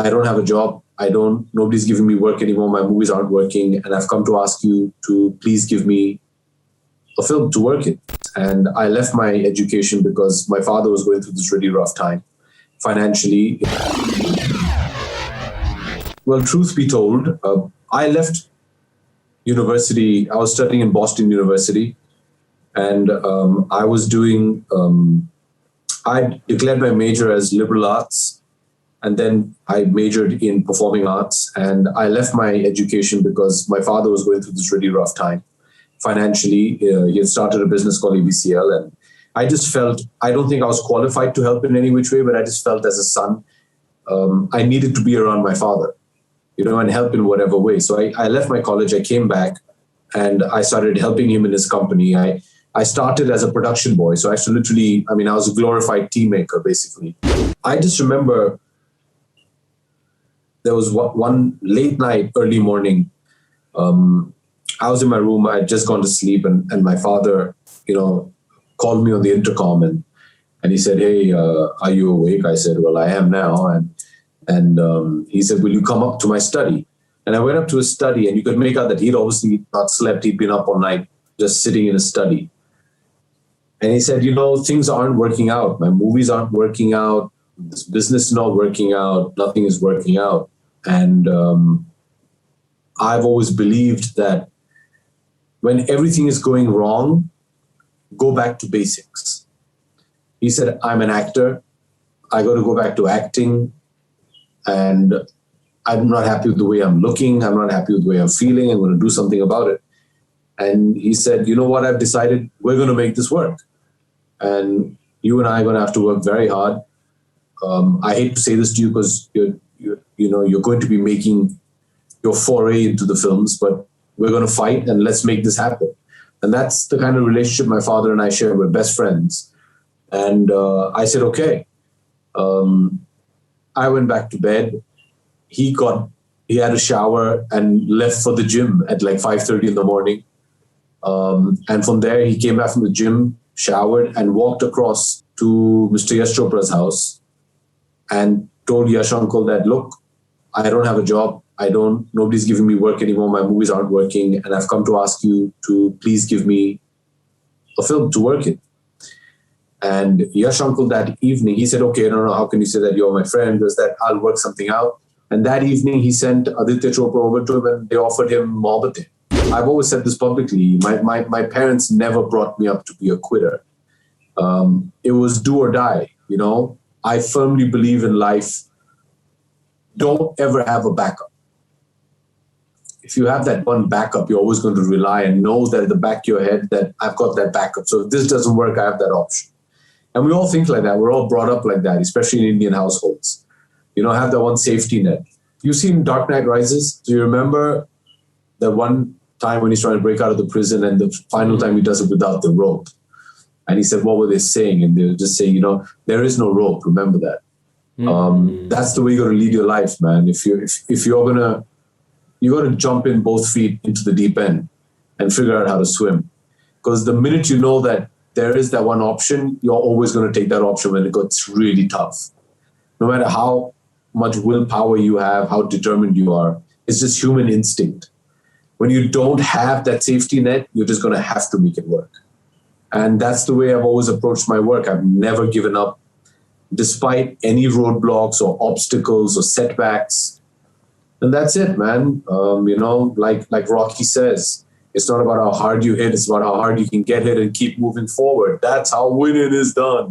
I don't have a job. Nobody's giving me work anymore. My movies aren't working. And I've come to ask you to please give me a film to work in. And I left my education because my father was going through this really rough time financially. Well, truth be told, I left university. I was studying in Boston University, and I was doing, I declared my major as liberal arts, and then I majored in performing arts. And I left my education because my father was going through this really rough time financially. He had started a business called ABCL, and I just felt, I don't think I was qualified to help in any which way, but I just felt as a son, I needed to be around my father, and help in whatever way. So I left my college, I came back, and I started helping him in his company. I started as a production boy. So I used to literally, I was a glorified tea maker, basically. I just remember there was one late night, early morning. I was in my room. I had just gone to sleep, and my father, called me on the intercom, and he said, "Hey, are you awake?" I said, "Well, I am now." And he said, "Will you come up to my study?" And I went up to his study, and you could make out that he'd obviously not slept. He'd been up all night, just sitting in his study. And he said, "Things aren't working out. My movies aren't working out. This business is not working out. Nothing is working out." And I've always believed that when everything is going wrong, go back to basics. He said, "I'm an actor. I got to go back to acting. And I'm not happy with the way I'm looking. I'm not happy with the way I'm feeling. I'm going to do something about it." And he said, "You know what? I've decided we're going to make this work. And you and I are going to have to work very hard. I hate to say this to you because you're going to be making your foray into the films, but we're going to fight and let's make this happen." And that's the kind of relationship my father and I share. We're best friends. And I said, okay. I went back to bed. He had a shower and left for the gym at like 5:30 in the morning. And from there, he came back from the gym, showered, and walked across to Mr. Yash Chopra's house and told Yash uncle that, "Look, I don't have a job. Nobody's giving me work anymore. My movies aren't working. And I've come to ask you to please give me a film to work in." And Yash uncle that evening, he said, "Okay, no, how can you say that? You're my friend. There's that, I'll work something out." And that evening, he sent Aditya Chopra over to him and they offered him Mohabbatein. I've always said this publicly. My parents never brought me up to be a quitter. It was do or die, I firmly believe in life. Don't ever have a backup. If you have that one backup, you're always going to rely and know that at the back of your head that I've got that backup. So if this doesn't work, I have that option. And we all think like that. We're all brought up like that, especially in Indian households. Have that one safety net. You've seen Dark Knight Rises. Do you remember that one time when he's trying to break out of the prison and the final time he does it without the rope? And he said, what were they saying? And they were just saying, there is no rope. Remember that. That's the way you're going to lead your life, man. If you're going to jump in both feet into the deep end and figure out how to swim. Because the minute you know that there is that one option, you're always going to take that option when it gets really tough. No matter how much willpower you have, how determined you are, it's just human instinct. When you don't have that safety net, you're just going to have to make it work. And that's the way I've always approached my work. I've never given up, despite any roadblocks or obstacles or setbacks. And that's it, man. Like Rocky says, it's not about how hard you hit, it's about how hard you can get hit and keep moving forward. That's how winning is done.